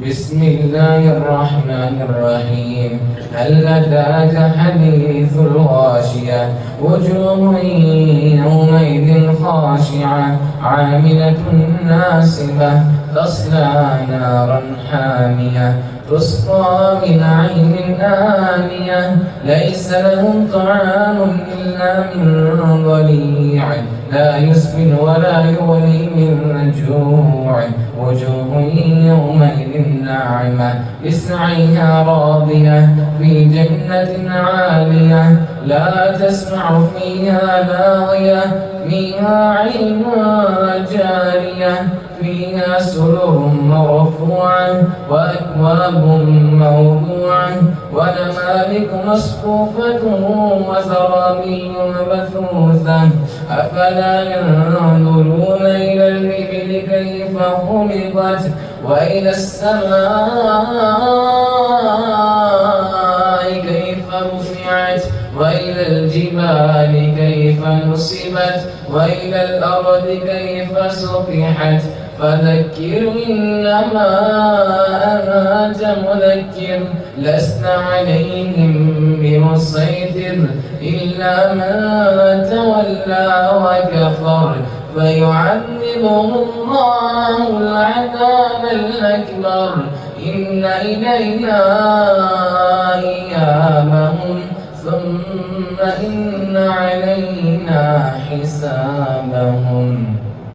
بسم الله الرحمن الرحيم. هل أتاك حديث الغاشية وجوه يومئذ خاشعة عاملة ناصبة تصلى نارا حامية تسقى من عين آنية ليس لهم طعام إلا من ضريع لا يسمن ولا يغني من جوع وجوه يومئذ ناعمة لسعيها راضية في جنة عالية لا تسمع فيها لاغية فيها عين جارية فيها سرر مرفوعة وأكواب موضوعة ونمارق مصفوفة وزرابي مبثوثة أفلا ينظرون إلى الإبل كيف خلقت وإلى السماء كيف رفعت وإلى الجبال كيف نصبت وإلى الأرض كيف سطحت فذكر إنما أنت مذكر لست عليهم بمسيطر إلا من تولى وكفر فيعذبه الله العذاب الأكبر إن إلينا إيابهم ثم إن علينا حسابهم.